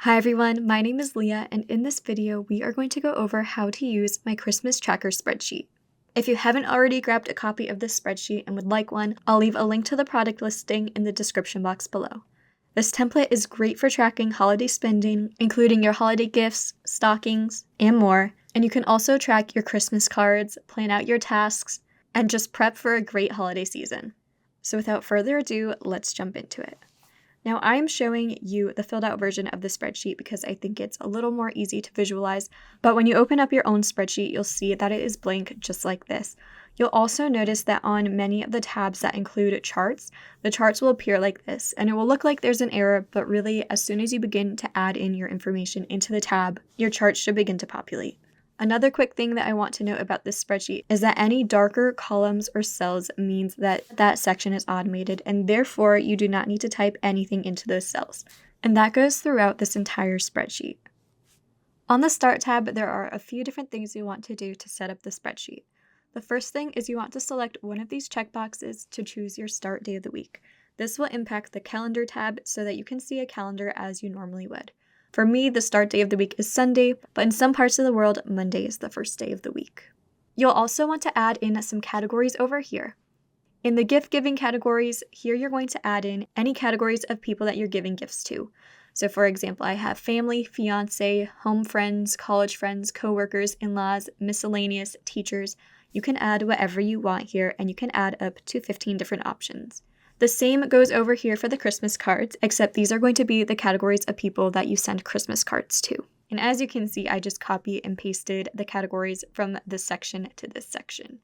Hi everyone, my name is Leah, and in this video we are going to go over how to use my Christmas tracker spreadsheet. If you haven't already grabbed a copy of this spreadsheet and would like one, I'll leave a link to the product listing in the description box below. This template is great for tracking holiday spending, including your holiday gifts, stockings, and more, and you can also track your Christmas cards, plan out your tasks, and just prep for a great holiday season. So without further ado, let's jump into it. Now I'm showing you the filled out version of the spreadsheet because I think it's a little more easy to visualize, but when you open up your own spreadsheet, you'll see that it is blank just like this. You'll also notice that on many of the tabs that include charts, the charts will appear like this, and it will look like there's an error, but really as soon as you begin to add in your information into the tab, your charts should begin to populate. Another quick thing that I want to note about this spreadsheet is that any darker columns or cells means that that section is automated, and therefore you do not need to type anything into those cells. And that goes throughout this entire spreadsheet. On the Start tab, there are a few different things you want to do to set up the spreadsheet. The first thing is you want to select one of these checkboxes to choose your start day of the week. This will impact the Calendar tab so that you can see a calendar as you normally would. For me, the start day of the week is Sunday, but in some parts of the world, Monday is the first day of the week. You'll also want to add in some categories over here. In the gift giving categories, here you're going to add in any categories of people that you're giving gifts to. So for example, I have family, fiance, home friends, college friends, coworkers, in-laws, miscellaneous, teachers. You can add whatever you want here, and you can add up to 15 different options. The same goes over here for the Christmas cards, except these are going to be the categories of people that you send Christmas cards to. And as you can see, I just copy and pasted the categories from this section to this section.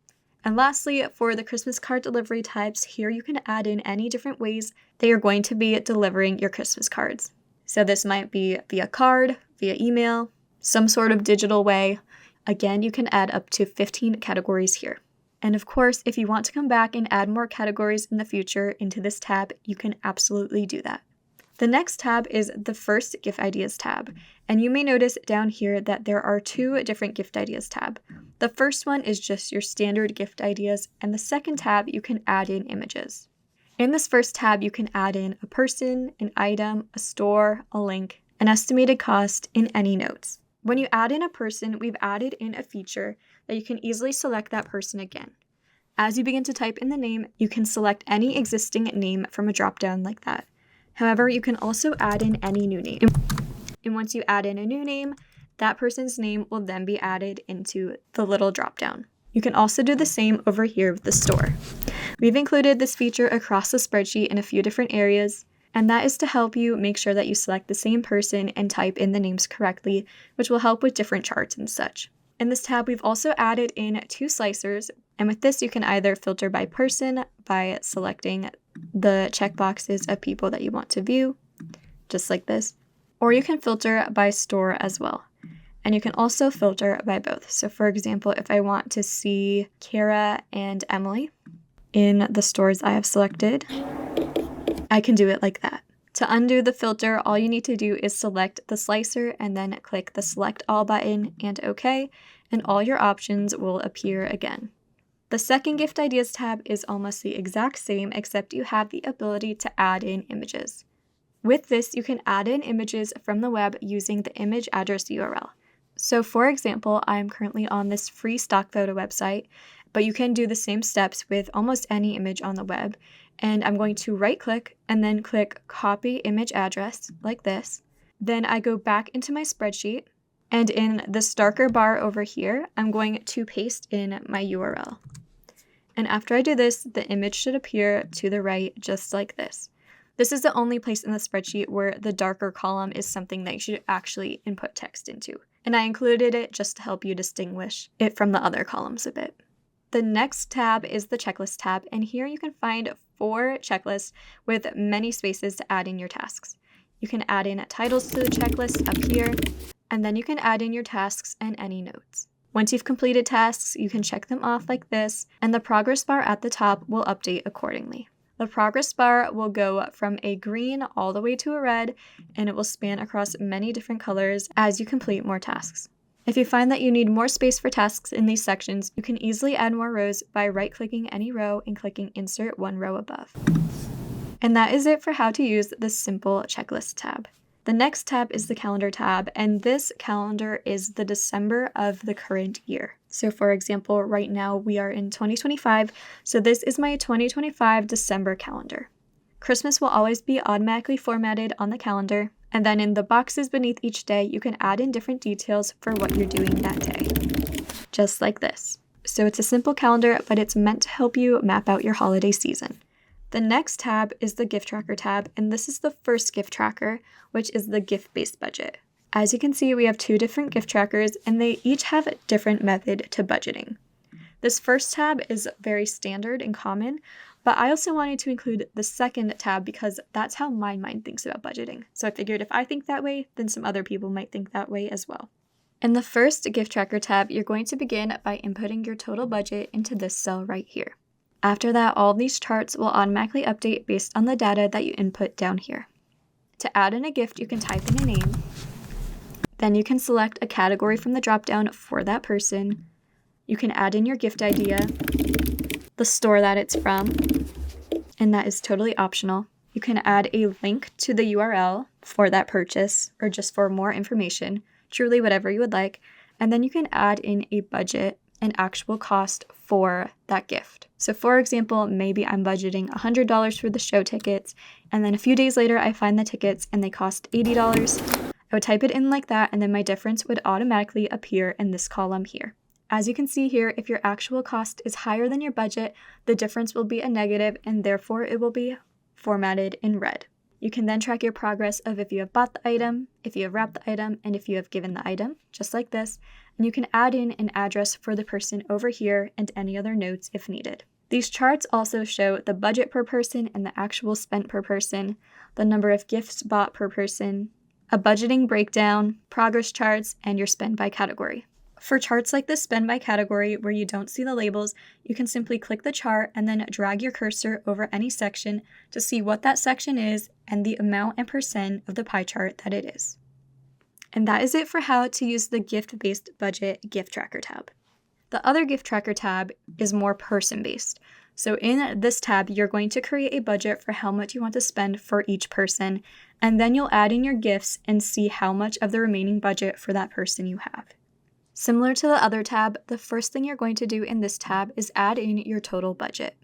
And lastly, for the Christmas card delivery types, here you can add in any different ways that you're going to be delivering your Christmas cards. So this might be via card, via email, some sort of digital way. Again, you can add up to 15 categories here. And of course, if you want to come back and add more categories in the future into this tab, you can absolutely do that. The next tab is the first gift ideas tab, and you may notice down here that there are two different gift ideas tab. The first one is just your standard gift ideas, and the second tab you can add in images. In this first tab, you can add in a person, an item, a store, a link, an estimated cost, and any notes. When you add in a person, we've added in a feature that you can easily select that person again. As you begin to type in the name, you can select any existing name from a dropdown like that. However, you can also add in any new name. And once you add in a new name, that person's name will then be added into the little dropdown. You can also do the same over here with the store. We've included this feature across the spreadsheet in a few different areas, and that is to help you make sure that you select the same person and type in the names correctly, which will help with different charts and such. In this tab, we've also added in two slicers, and with this you can either filter by person by selecting the checkboxes of people that you want to view, just like this, or you can filter by store as well. And you can also filter by both. So for example, if I want to see Kara and Emily in the stores I have selected, I can do it like that. To undo the filter, all you need to do is select the slicer and then click the Select All button and OK, and all your options will appear again. The second Gift Ideas tab is almost the exact same, except you have the ability to add in images. With this, you can add in images from the web using the image address URL. So for example, I'm currently on this free stock photo website, but you can do the same steps with almost any image on the web. And I'm going to right click and then click Copy Image Address like this. Then I go back into my spreadsheet, and in this darker bar over here, I'm going to paste in my URL. And after I do this, the image should appear to the right just like this. This is the only place in the spreadsheet where the darker column is something that you should actually input text into. And I included it just to help you distinguish it from the other columns a bit. The next tab is the Checklist tab, and here you can find 4 checklists with many spaces to add in your tasks. You can add in titles to the checklist up here, and then you can add in your tasks and any notes. Once you've completed tasks, you can check them off like this, and the progress bar at the top will update accordingly. The progress bar will go from a green all the way to a red, and it will span across many different colors as you complete more tasks. If you find that you need more space for tasks in these sections, you can easily add more rows by right-clicking any row and clicking Insert one row above. And that is it for how to use the simple checklist tab. The next tab is the calendar tab, and this calendar is the December of the current year. So for example, right now we are in 2025, so this is my 2025 December calendar. Christmas will always be automatically formatted on the calendar, and then in the boxes beneath each day, you can add in different details for what you're doing that day. Just like this. So it's a simple calendar, but it's meant to help you map out your holiday season. The next tab is the gift tracker tab, and this is the first gift tracker, which is the gift-based budget. As you can see, we have two different gift trackers, and they each have a different method to budgeting. This first tab is very standard and common, but I also wanted to include the second tab because that's how my mind thinks about budgeting. So I figured if I think that way, then some other people might think that way as well. In the first gift tracker tab, you're going to begin by inputting your total budget into this cell right here. After that, all of these charts will automatically update based on the data that you input down here. To add in a gift, you can type in a name. Then you can select a category from the dropdown for that person. You can add in your gift idea, the store that it's from, and that is totally optional. You can add a link to the URL for that purchase or just for more information, truly whatever you would like. And then you can add in a budget and actual cost for that gift. So for example, maybe I'm budgeting $100 for the show tickets, and then a few days later I find the tickets and they cost $80. I would type it in like that, and then my difference would automatically appear in this column here. As you can see here, if your actual cost is higher than your budget, the difference will be a negative, and therefore it will be formatted in red. You can then track your progress of if you have bought the item, if you have wrapped the item, and if you have given the item, just like this. And you can add in an address for the person over here and any other notes if needed. These charts also show the budget per person and the actual spent per person, the number of gifts bought per person, a budgeting breakdown, progress charts, and your spend by category. For charts like the spend by category where you don't see the labels, you can simply click the chart and then drag your cursor over any section to see what that section is and the amount and percent of the pie chart that it is. And that is it for how to use the gift-based budget gift tracker tab. The other gift tracker tab is more person-based. So in this tab, you're going to create a budget for how much you want to spend for each person, and then you'll add in your gifts and see how much of the remaining budget for that person you have. Similar to the other tab, the first thing you're going to do in this tab is add in your total budget.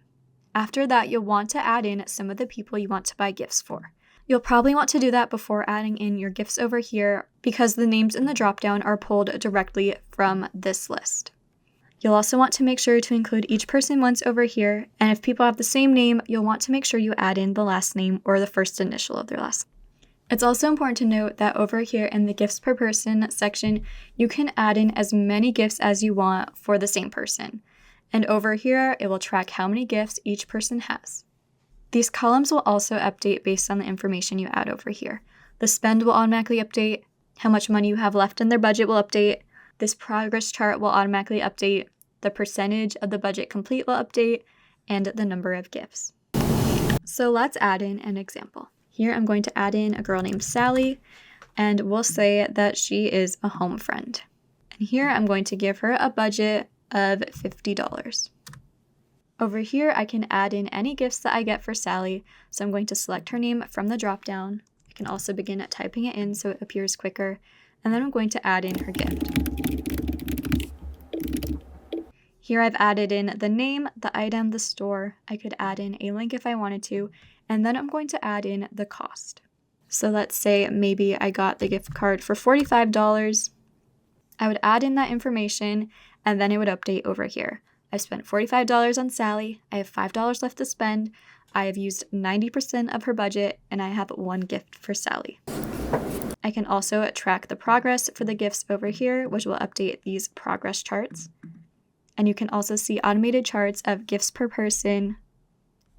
After that, you'll want to add in some of the people you want to buy gifts for. You'll probably want to do that before adding in your gifts over here because the names in the dropdown are pulled directly from this list. You'll also want to make sure to include each person once over here, and if people have the same name, you'll want to make sure you add in the last name or the first initial of their last name. It's also important to note that over here in the gifts per person section, you can add in as many gifts as you want for the same person. And over here, it will track how many gifts each person has. These columns will also update based on the information you add over here. The spend will automatically update, how much money you have left in their budget will update, this progress chart will automatically update, the percentage of the budget complete will update, and the number of gifts. So let's add in an example. Here I'm going to add in a girl named Sally, and we'll say that she is a home friend. And here I'm going to give her a budget of $50. Over here I can add in any gifts that I get for Sally, so I'm going to select her name from the dropdown. I can also begin typing it in so it appears quicker, and then I'm going to add in her gift. Here I've added in the name, the item, the store. I could add in a link if I wanted to, and then I'm going to add in the cost. So let's say maybe I got the gift card for $45. I would add in that information, and then it would update over here. I spent $45 on Sally, I have $5 left to spend, I have used 90% of her budget, and I have one gift for Sally. I can also track the progress for the gifts over here, which will update these progress charts. And you can also see automated charts of gifts per person,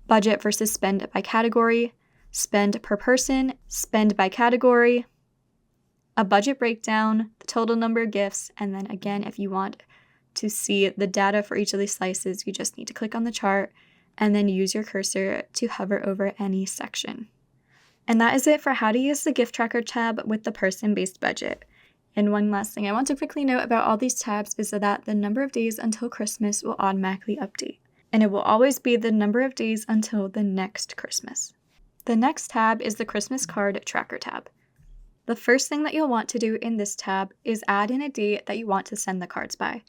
budget versus spend by category, spend per person, spend by category, a budget breakdown, the total number of gifts, and then again, if you want to see the data for each of these slices, you just need to click on the chart and then use your cursor to hover over any section. And that is it for how to use the gift tracker tab with the person-based budget. And one last thing I want to quickly note about all these tabs is that the number of days until Christmas will automatically update. And it will always be the number of days until the next Christmas. The next tab is the Christmas card tracker tab. The first thing that you'll want to do in this tab is add in a date that you want to send the cards by.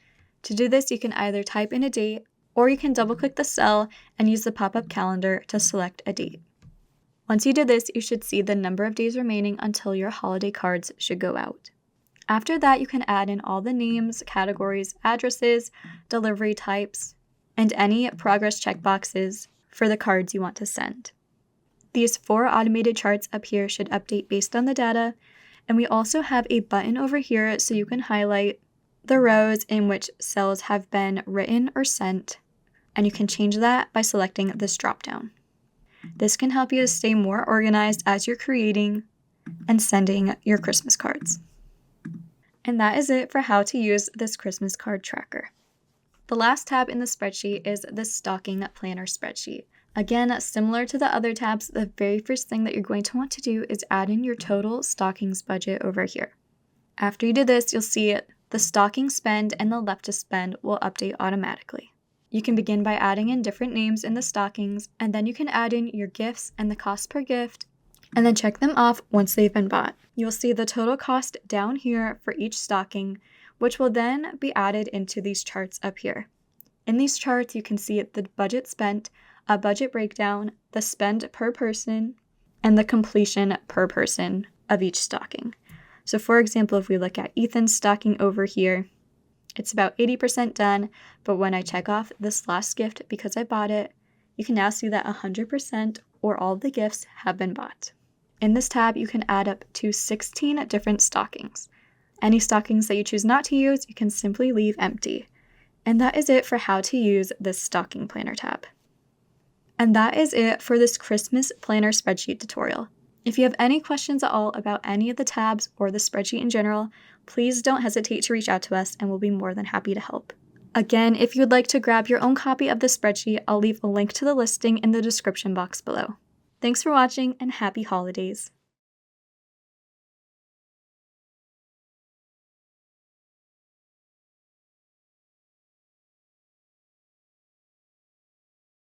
To do this, you can either type in a date, or you can double-click the cell and use the pop-up calendar to select a date. Once you do this, you should see the number of days remaining until your holiday cards should go out. After that, you can add in all the names, categories, addresses, delivery types, and any progress checkboxes for the cards you want to send. These 4 automated charts up here should update based on the data, and we also have a button over here so you can highlight the rows in which cells have been written or sent, and you can change that by selecting this dropdown. This can help you to stay more organized as you're creating and sending your Christmas cards. And that is it for how to use this Christmas card tracker. The last tab in the spreadsheet is the stocking planner spreadsheet. Again, similar to the other tabs, the very first thing that you're going to want to do is add in your total stockings budget over here. After you do this, you'll see the stocking spend and the left to spend will update automatically. You can begin by adding in different names in the stockings, and then you can add in your gifts and the cost per gift, and then check them off once they've been bought. You'll see the total cost down here for each stocking, which will then be added into these charts up here. In these charts, you can see the budget spent, a budget breakdown, the spend per person, and the completion per person of each stocking. So for example, if we look at Ethan's stocking over here, it's about 80% done, but when I check off this last gift because I bought it, you can now see that 100% or all of the gifts have been bought. In this tab, you can add up to 16 different stockings. Any stockings that you choose not to use, you can simply leave empty. And that is it for how to use this stocking planner tab. And that is it for this Christmas planner spreadsheet tutorial. If you have any questions at all about any of the tabs or the spreadsheet in general, please don't hesitate to reach out to us and we'll be more than happy to help. Again, if you'd like to grab your own copy of the spreadsheet, I'll leave a link to the listing in the description box below. Thanks for watching and happy holidays!